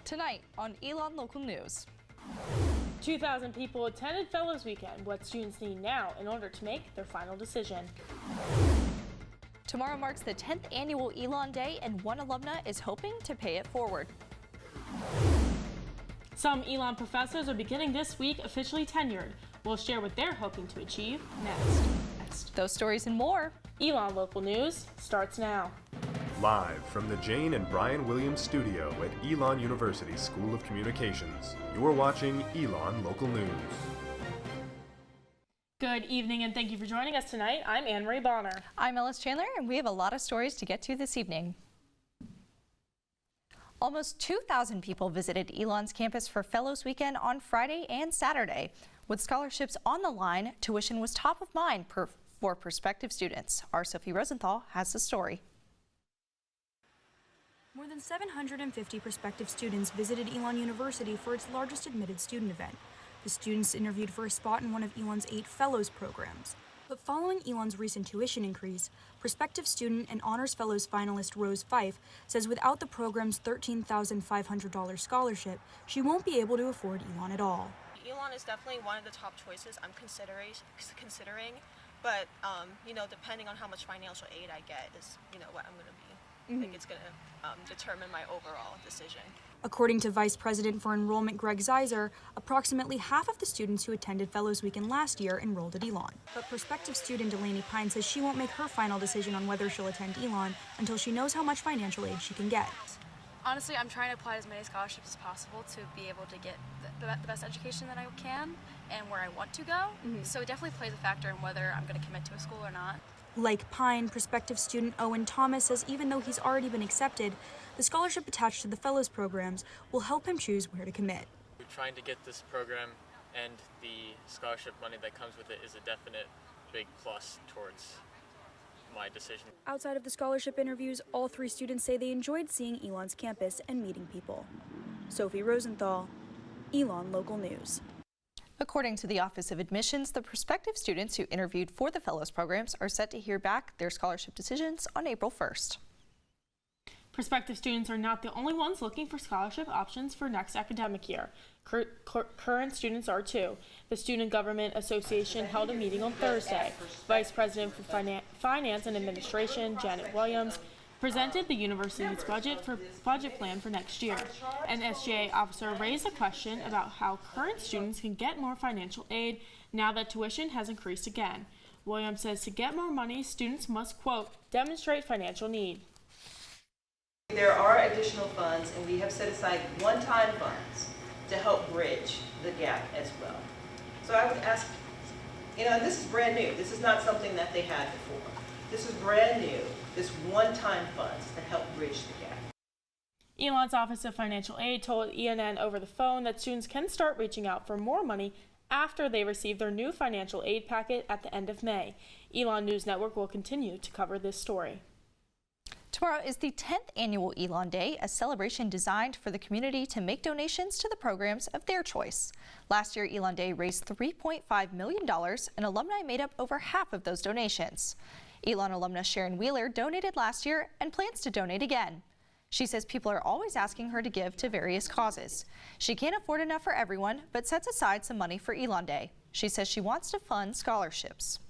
Tonight on Elon Local News. 2,000 people attended Fellows Weekend. What students need now in order to make their final decision. Tomorrow marks the 10th annual Elon Day, and one alumna is hoping to pay it forward. Some Elon professors are beginning this week officially tenured. We'll share what they're hoping to achieve next. Those stories and more. Elon Local News starts now. Live from the Jane and Brian Williams studio at Elon University School of Communications, you are watching Elon Local News. Good evening and thank you for joining us tonight. I'm Annemarie Bonner. I'm Ellis Chandler, and we have a lot of stories to get to this evening. Almost 2,000 people visited Elon's campus for Fellows Weekend on Friday and Saturday. With scholarships on the line, tuition was top of mind for prospective students. Our Sophie Rosenthal has the story. More than 750 prospective students visited Elon University for its largest admitted student event. The students interviewed for a spot in one of Elon's 8 Fellows programs. But following Elon's recent tuition increase, prospective student and Honors Fellows finalist Rose Fife says without the program's $13,500 scholarship, she won't be able to afford Elon at all. Elon is definitely one of the top choices I'm considering, but depending on how much financial aid I get is, what I'm going to be. I think it's going to determine my overall decision. According to Vice President for Enrollment Greg Zeiser, approximately half of the students who attended Fellows Weekend last year enrolled at Elon. But prospective student Delaney Pine says she won't make her final decision on whether she'll attend Elon until she knows how much financial aid she can get. Honestly, I'm trying to apply as many scholarships as possible to be able to get the best education that I can and where I want to go. So it definitely plays a factor in whether I'm going to commit to a school or not. Like Pine, prospective student Owen Thomas says even though he's already been accepted, the scholarship attached to the Fellows programs will help him choose where to commit. We're trying to get this program, and the scholarship money that comes with it is a definite big plus towards my decision. Outside of the scholarship interviews, all 3 students say they enjoyed seeing Elon's campus and meeting people. Sophie Rosenthal, Elon Local News. According to the Office of Admissions, the prospective students who interviewed for the Fellows programs are set to hear back their scholarship decisions on April 1st. Prospective students are not the only ones looking for scholarship options for next academic year. Current students are too. The Student Government Association held a meeting on Thursday. Vice President for Finance and Administration, Janet Williams, presented the university's budget plan for next year. An SGA officer raised a question about how current students can get more financial aid now that tuition has increased again. Williams says to get more money, students must, quote, demonstrate financial need. There are additional funds, and we have set aside one-time funds to help bridge the gap as well. So I would ask, this is brand new. This is not something that they had before. This is brand new. This one-time funds to help bridge the gap. Elon's Office of Financial Aid told ENN over the phone that students can start reaching out for more money after they receive their new financial aid packet at the end of May. Elon News Network will continue to cover this story. Tomorrow is the 10th annual Elon Day, a celebration designed for the community to make donations to the programs of their choice. Last year, Elon Day raised $3.5 million, and alumni made up over half of those donations. Elon alumna Sharon Wheeler donated last year and plans to donate again. She says people are always asking her to give to various causes. She can't afford enough for everyone, but sets aside some money for Elon Day. She says she wants to fund scholarships.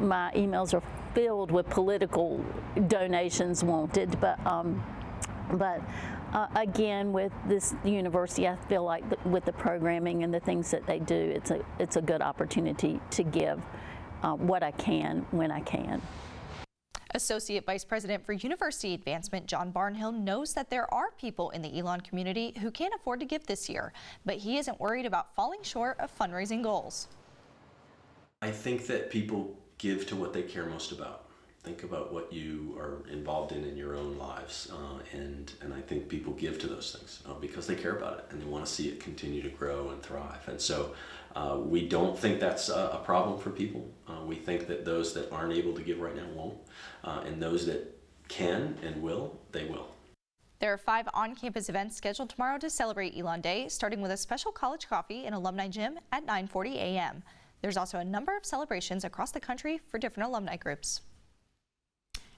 My emails are filled with political donations wanted, but again, with this university, I feel like with the programming and the things that they do, it's a good opportunity to give what I can when I can. Associate Vice President for University Advancement John Barnhill knows that there are people in the Elon community who can't afford to give this year, but he isn't worried about falling short of fundraising goals. I think that people give to what they care most about. Think about what you are involved in your own lives, and I think people give to those things because they care about it and they want to see it continue to grow and thrive. And so we don't think that's a problem for people. We think that those that aren't able to give right now won't, and those that can and will, they will. There are 5 on-campus events scheduled tomorrow to celebrate Elon Day, starting with a special college coffee and alumni gym at 9:40 a.m. There's also a number of celebrations across the country for different alumni groups.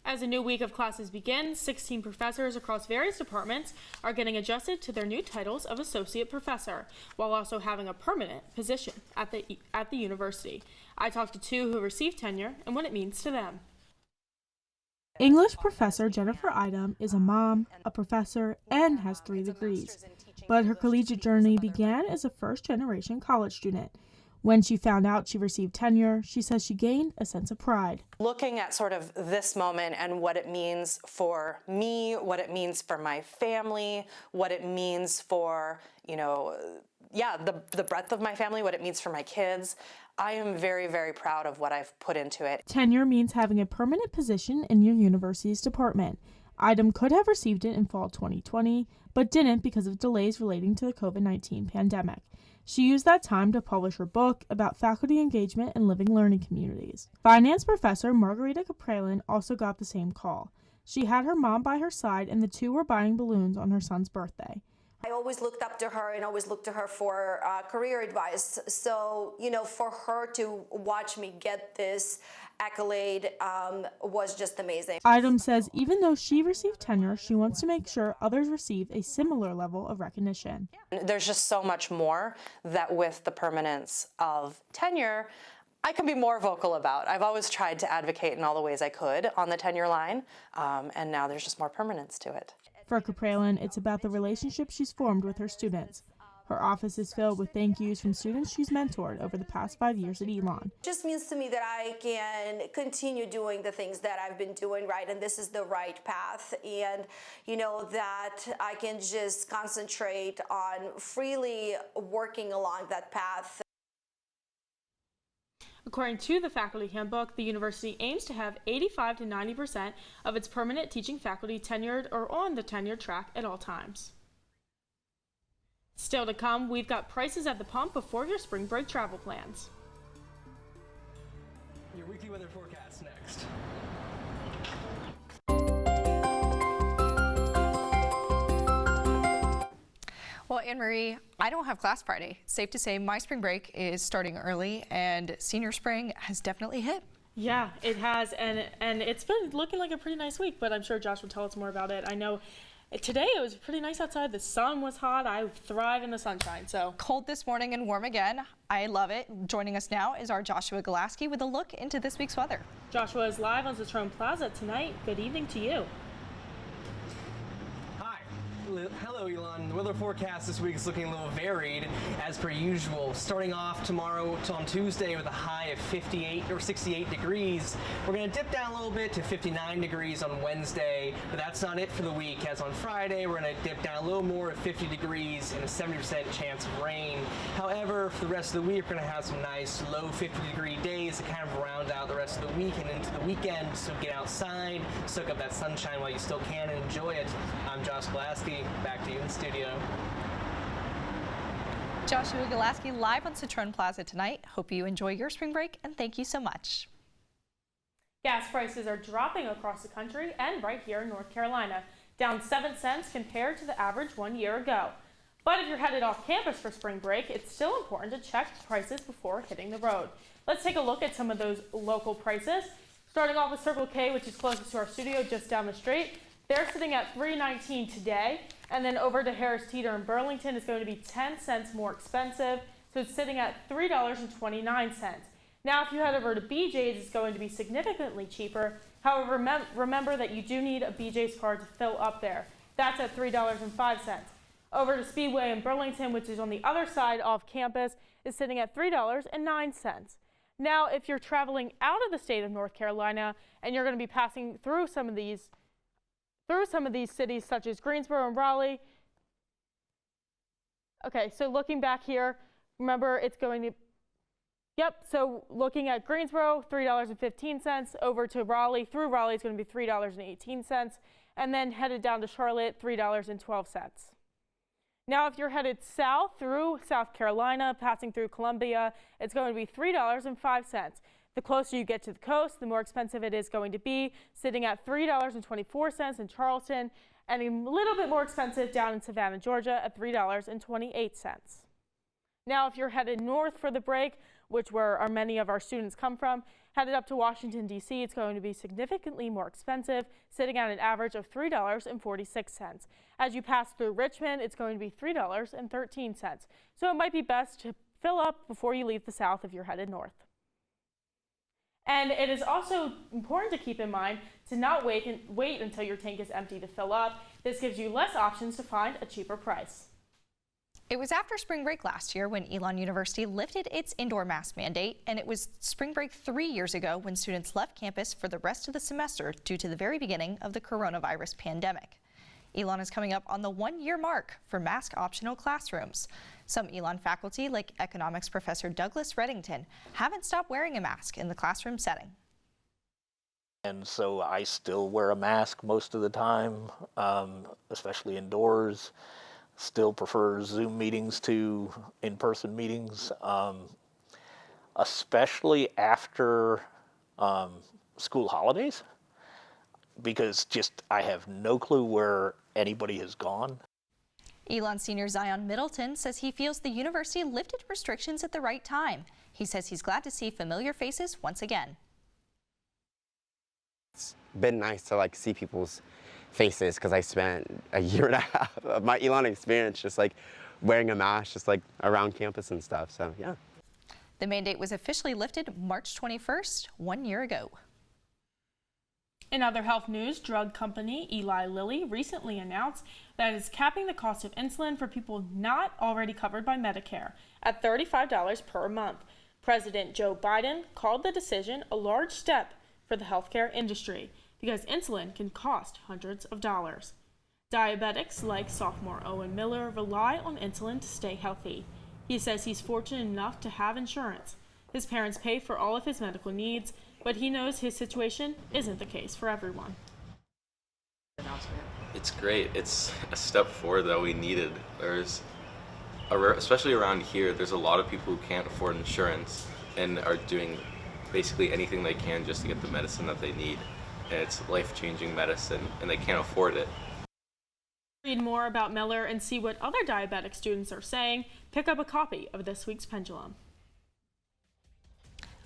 As a new week of classes begins, 16 professors across various departments are getting adjusted to their new titles of associate professor, while also having a permanent position at the university. I talked to two who received tenure and what it means to them. English professor Jennifer is a mom, a professor, and has 3 degrees. But her collegiate journey began as a first-generation college student. When she found out she received tenure, she says she gained a sense of pride. Looking at sort of this moment and what it means for me, what it means for my family, what it means for, the breadth of my family, what it means for my kids, I am very, very proud of what I've put into it. Tenure means having a permanent position in your university's department. Idem could have received it in fall 2020, but didn't because of delays relating to the COVID-19 pandemic. She used that time to publish her book about faculty engagement and living learning communities. Finance professor Margarita Capralin also got the same call. She had her mom by her side, and the two were buying balloons on her son's birthday. I always looked up to her and always looked to her for career advice. So, for her to watch me get this accolade was just amazing. Idem says even though she received tenure, she wants to make sure others receive a similar level of recognition. There's just so much more that with the permanence of tenure, I can be more vocal about. I've always tried to advocate in all the ways I could on the tenure line, and now there's just more permanence to it. For Capralin, it's about the relationship she's formed with her students. Her office is filled with thank yous from students she's mentored over the past 5 years at Elon. It just means to me that I can continue doing the things that I've been doing right, and this is the right path, and that I can just concentrate on freely working along that path. According to the faculty handbook, the university aims to have 85 to 90% of its permanent teaching faculty tenured or on the tenure track at all times. Still to come, we've got prices at the pump before your spring break travel plans. Your weekly weather forecast next. Well, Annemarie, I don't have class Friday. Safe to say my spring break is starting early and senior spring has definitely hit. Yeah, it has, and it's been looking like a pretty nice week, but I'm sure Josh will tell us more about it. I know today it was pretty nice outside. The sun was hot. I thrive in the sunshine. So cold this morning and warm again. I love it. Joining us now is our Joshua Galaski with a look into this week's weather. Joshua is live on Citroen Plaza tonight. Good evening to you. Hello, Elon. The weather forecast this week is looking a little varied as per usual. Starting off tomorrow on Tuesday with a high of 58 or 68 degrees. We're going to dip down a little bit to 59 degrees on Wednesday, but that's not it for the week. As on Friday, we're going to dip down a little more at 50 degrees and a 70% chance of rain. However, for the rest of the week, we're going to have some nice low 50-degree days to kind of round out the rest of the week and into the weekend. So get outside, soak up that sunshine while you still can and enjoy it. I'm Josh Galaski. Back to you in the studio. Joshua Galaski live on Citroen Plaza tonight. Hope you enjoy your spring break and thank you so much. Gas prices are dropping across the country and right here in North Carolina, down 7 cents compared to the average 1 year ago. But if you're headed off campus for spring break, it's still important to check prices before hitting the road. Let's take a look at some of those local prices. Starting off with Circle K, which is closest to our studio just down the street. They're sitting at $3.19 today, and then over to Harris Teeter in Burlington is going to be 10 cents more expensive, so it's sitting at $3.29. Now, if you head over to BJ's, it's going to be significantly cheaper. However, remember that you do need a BJ's card to fill up there. That's at $3.05. Over to Speedway in Burlington, which is on the other side off campus, is sitting at $3.09. Now, if you're traveling out of the state of North Carolina and you're going to be passing through some of these cities such as Greensboro and Raleigh. Okay, so looking back here, remember it's going to, so looking at Greensboro, $3.15, over to Raleigh, through Raleigh is going to be $3.18, and then headed down to Charlotte, $3.12. Now, if you're headed south through South Carolina, passing through Columbia, it's going to be $3.05. The closer you get to the coast, the more expensive it is going to be, sitting at $3.24 in Charleston, and a little bit more expensive down in Savannah, Georgia at $3.28. Now, if you're headed north for the break, which where many of our students come from, Headed up to Washington, D.C., it's going to be significantly more expensive, sitting at an average of $3.46. As you pass through Richmond, it's going to be $3.13. So it might be best to fill up before you leave the South if you're headed north. And it is also important to keep in mind to not wait until your tank is empty to fill up. This gives you less options to find a cheaper price. It was after spring break last year when Elon University lifted its indoor mask mandate, and it was spring break 3 years ago when students left campus for the rest of the semester due to the very beginning of the coronavirus pandemic. Elon is coming up on the 1-year mark for mask-optional classrooms. Some Elon faculty, like economics professor Douglas Reddington, haven't stopped wearing a mask in the classroom setting. And so I still wear a mask most of the time, especially indoors. Still prefer Zoom meetings to in-person meetings, especially after school holidays, because I have no clue where anybody has gone. Elon senior Zion Middleton says he feels the university lifted restrictions at the right time. He says he's glad to see familiar faces once again. It's been nice to see people's faces, because I spent a year and a half of my Elon experience just wearing a mask just around campus and stuff, so yeah. The mandate was officially lifted March 21st, 1 year ago. In other health news, drug company Eli Lilly recently announced that it's capping the cost of insulin for people not already covered by Medicare at $35 per month. President Joe Biden called the decision a large step for the healthcare industry, because insulin can cost hundreds of dollars. Diabetics like sophomore Owen Miller rely on insulin to stay healthy. He says he's fortunate enough to have insurance. His parents pay for all of his medical needs, but he knows his situation isn't the case for everyone. It's great. It's a step forward that we needed. Especially around here, there's a lot of people who can't afford insurance and are doing basically anything they can just to get the medicine that they need. And it's life-changing medicine, and they can't afford it. Read more about Miller and see what other diabetic students are saying. Pick up a copy of this week's Pendulum.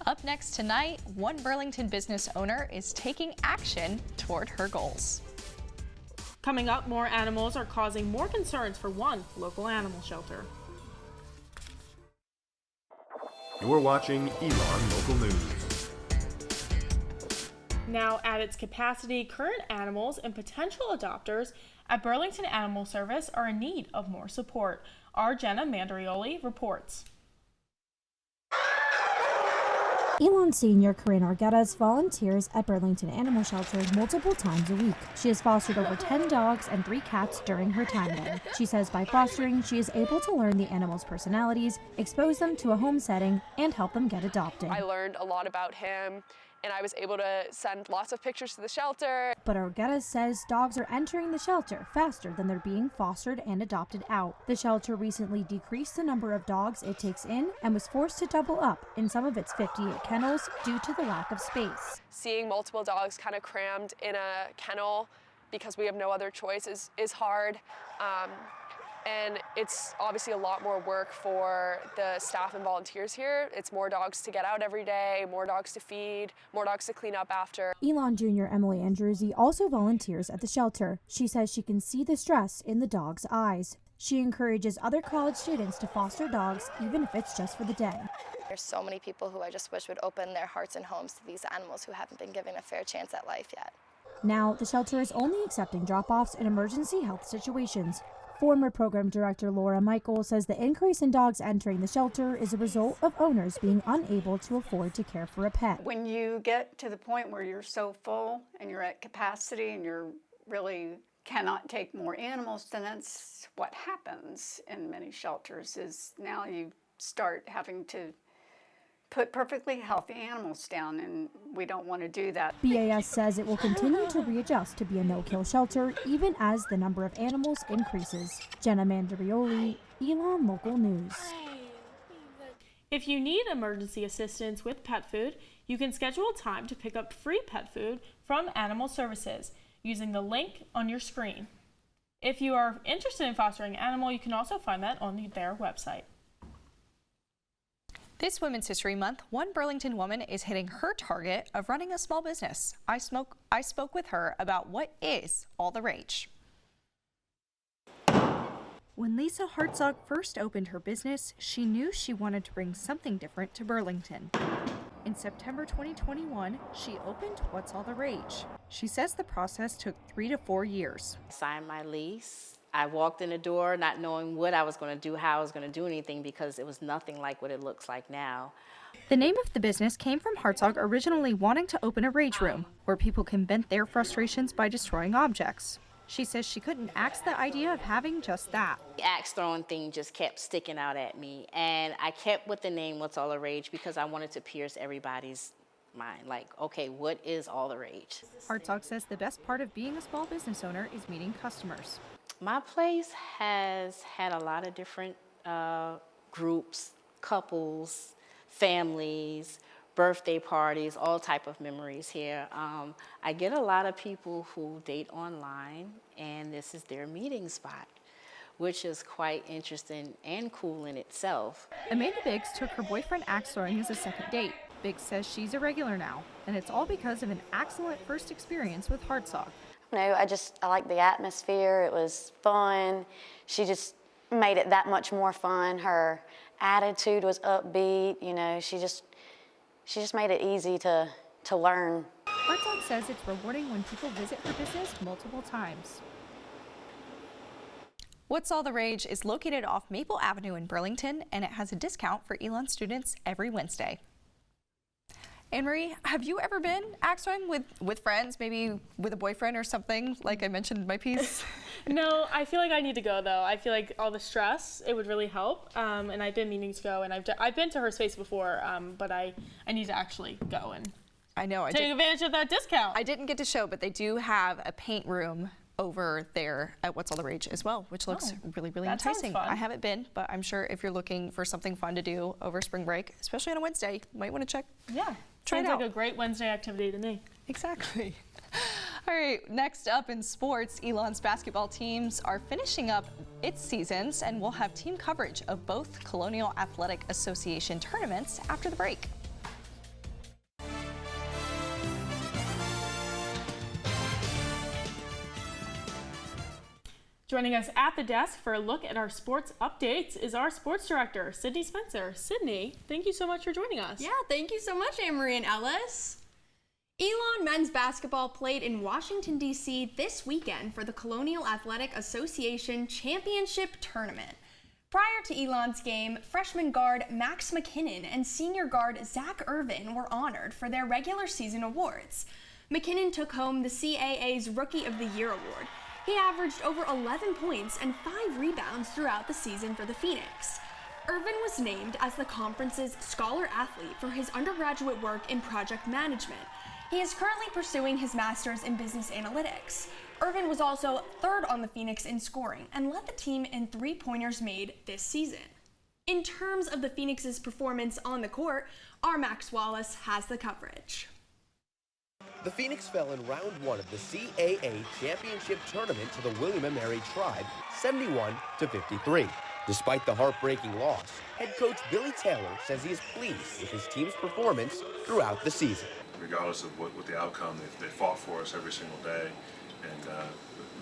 Up next tonight, one Burlington business owner is taking action toward her goals. Coming up, more animals are causing more concerns for one local animal shelter. You're watching Elon Local News. Now at its capacity, current animals and potential adopters at Burlington Animal Service are in need of more support. Our Jenna Manderioli reports. Elon senior Corinne Arguedas volunteers at Burlington Animal Shelter multiple times a week. She has fostered over 10 dogs and 3 cats during her time there. She says by fostering, she is able to learn the animals' personalities, expose them to a home setting, and help them get adopted. I learned a lot about him, and I was able to send lots of pictures to the shelter. But Arguedas says dogs are entering the shelter faster than they're being fostered and adopted out. The shelter recently decreased the number of dogs it takes in and was forced to double up in some of its 58 kennels due to the lack of space. Seeing multiple dogs kind of crammed in a kennel because we have no other choice is hard. And it's obviously a lot more work for the staff and volunteers here. It's more dogs to get out every day, more dogs to feed, more dogs to clean up after. Elon Jr. Emily Andrewsy also volunteers at the shelter. She says she can see the stress in the dogs' eyes. She encourages other college students to foster dogs, even if it's just for the day. There's so many people who I just wish would open their hearts and homes to these animals who haven't been given a fair chance at life yet. Now, the shelter is only accepting drop-offs in emergency health situations. Former program director Laura Michael says the increase in dogs entering the shelter is a result of owners being unable to afford to care for a pet. When you get to the point where you're so full and you're at capacity and you're really cannot take more animals, then that's what happens in many shelters, is now you start having to put perfectly healthy animals down, and we don't want to do that. BAS says it will continue to readjust to be a no-kill shelter even as the number of animals increases. Jenna Manderioli, Elon Local News. If you need emergency assistance with pet food, you can schedule a time to pick up free pet food from Animal Services using the link on your screen. If you are interested in fostering an animal, you can also find that on their website. This Women's History Month, one Burlington woman is hitting her target of running a small business. I spoke with her about what is all the rage. When Lisa Hartzog first opened her business, she knew she wanted to bring something different to Burlington. In September 2021, she opened What's All the Rage. She says the process took 3 to 4 years. I signed my lease. I walked in the door not knowing what I was going to do, how I was going to do anything, because it was nothing like what it looks like now. The name of the business came from Hartzog originally wanting to open a rage room, where people can vent their frustrations by destroying objects. She says she couldn't axe the idea of having just that. The axe throwing thing just kept sticking out at me, and I kept with the name What's All the Rage because I wanted to pierce everybody's mind. Like, okay, what is all the rage? Hartzog says the best part of being a small business owner is meeting customers. My place has had a lot of different groups, couples, families, birthday parties, all type of memories here. I get a lot of people who date online, and this is their meeting spot, which is quite interesting and cool in itself. Amanda Biggs took her boyfriend axe throwing as a second date. Biggs says she's a regular now, and it's all because of an excellent first experience with Hartzog. No, I like the atmosphere. It was fun. She just made it that much more fun. Her attitude was upbeat. You know, she just made it easy to learn. Hartzog says it's rewarding when people visit her business multiple times. What's All the Rage is located off Maple Avenue in Burlington, and it has a discount for Elon students every Wednesday. Annemarie, have you ever been axe throwing with friends, maybe with a boyfriend or something, like I mentioned in my piece? No, I feel like I need to go though. I feel like all the stress, it would really help. And I've been meaning to go, and I've been to her space before, but I need to actually go and take advantage of that discount. I didn't get to show, but they do have a paint room over there at What's All the Rage as well, which looks really enticing. Fun. I haven't been, but I'm sure if you're looking for something fun to do over spring break, especially on a Wednesday, you might want to check. Yeah. Try it Sounds out. like a great Wednesday activity to me. Exactly. All right, next up in sports, Elon's basketball teams are finishing up its seasons, and we'll have team coverage of both Colonial Athletic Association tournaments after the break. Joining us at the desk for a look at our sports updates is our sports director, Sydney Spencer. Sydney, thank you so much for joining us. Yeah, thank you so much, Annemarie and Ellis. Elon men's basketball played in Washington, D.C. this weekend for the Colonial Athletic Association Championship Tournament. Prior to Elon's game, freshman guard Max McKinnon and senior guard Zach Irvin were honored for their regular season awards. McKinnon took home the CAA's Rookie of the Year award. He averaged over 11 points and 5 rebounds throughout the season for the Phoenix. Irvin was named as the conference's scholar athlete for his undergraduate work in project management. He is currently pursuing his master's in business analytics. Irvin was also third on the Phoenix in scoring and led the team in 3-pointers made this season. In terms of the Phoenix's performance on the court, our Max Wallace has the coverage. The Phoenix fell in round 1 of the CAA Championship Tournament to the William and Mary Tribe, 71-53. Despite the heartbreaking loss, head coach Billy Taylor says he is pleased with his team's performance throughout the season. Regardless of what the outcome, they fought for us every single day, and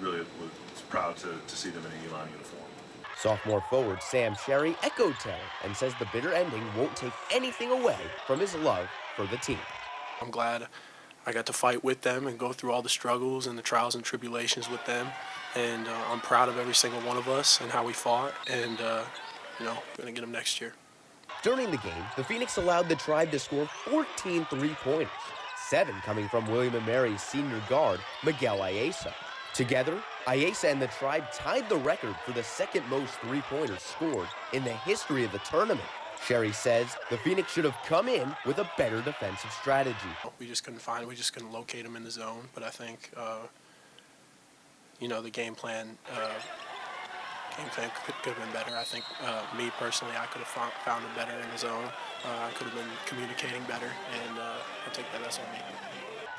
really was proud to see them in an Elon uniform. Sophomore forward Sam Sherry echoed Taylor and says the bitter ending won't take anything away from his love for the team. I'm glad I got to fight with them and go through all the struggles and the trials and tribulations with them. And I'm proud of every single one of us and how we fought. And, we're going to get them next year. During the game, the Phoenix allowed the Tribe to score 14 3-pointers, 7 coming from William & Mary's senior guard, Miguel Ayesa. Together, Ayesa and the Tribe tied the record for the second most 3-pointers scored in the history of the tournament. Sherry says the Phoenix should have come in with a better defensive strategy. We just couldn't locate them in the zone. But I think, the game plan could have been better. I think me personally, I could have found it better in the zone. I could have been communicating better, and I take that's on me.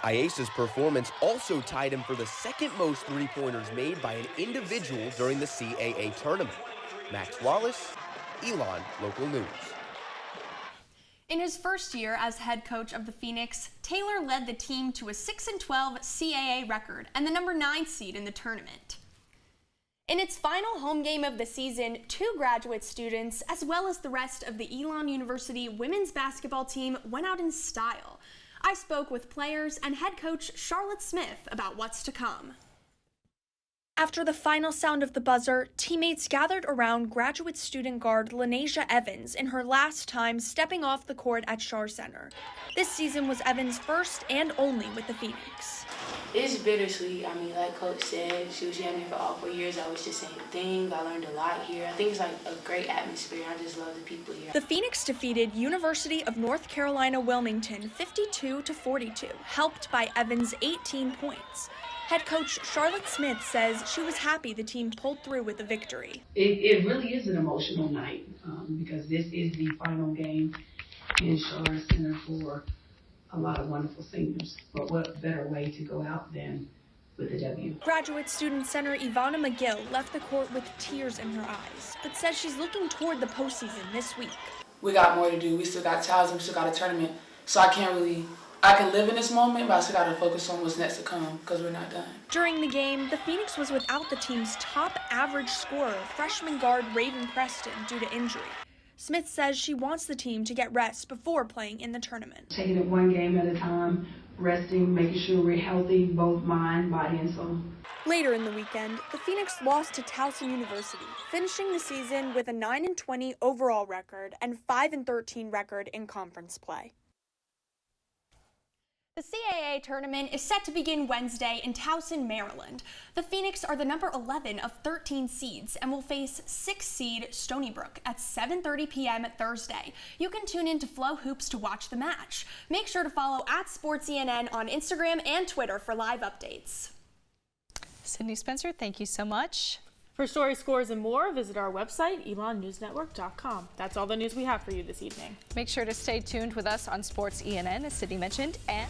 Ayesa's performance also tied him for the second most 3-pointers made by an individual during the CAA tournament. Max Wallace, Elon Local News. In his first year as head coach of the Phoenix, Taylor led the team to a 6-12 CAA record and the number 9 seed in the tournament. In its final home game of the season, 2 graduate students, as well as the rest of the Elon University women's basketball team, went out in style. I spoke with players and head coach Charlotte Smith about what's to come. After the final sound of the buzzer, teammates gathered around graduate student guard Lanesia Evans in her last time stepping off the court at Schar Center. This season was Evans' first and only with the Phoenix. It's bittersweet. I mean, like Coach said, she had me for all 4 years. I was just saying things. I learned a lot here. I think it's like a great atmosphere. I just love the people here. The Phoenix defeated University of North Carolina Wilmington 52-42, helped by Evans' 18 points. Head coach Charlotte Smith says she was happy the team pulled through with the victory. It really is an emotional night because this is the final game in Schar Center for a lot of wonderful seniors. But what better way to go out than with a W? Graduate student center Ivana McGill left the court with tears in her eyes, but says she's looking toward the postseason this week. We got more to do. We still got trials and we still got a tournament. So I can live in this moment, but I still got to focus on what's next to come because we're not done. During the game, the Phoenix was without the team's top average scorer, freshman guard Raven Preston, due to injury. Smith says she wants the team to get rest before playing in the tournament. Taking it one game at a time, resting, making sure we're healthy, both mind, body, and soul. Later in the weekend, the Phoenix lost to Towson University, finishing the season with a 9-20 overall record and 5-13 record in conference play. The CAA tournament is set to begin Wednesday in Towson, Maryland. The Phoenix are the number 11 of 13 seeds and will face 6th seed Stony Brook at 7:30 p.m. Thursday. You can tune in to Flow Hoops to watch the match. Make sure to follow @SportsENN on Instagram and Twitter for live updates. Sydney Spencer, thank you so much. For story, scores, and more, visit our website, elonnewsnetwork.com. That's all the news we have for you this evening. Make sure to stay tuned with us on Sports ENN, as Sydney mentioned, and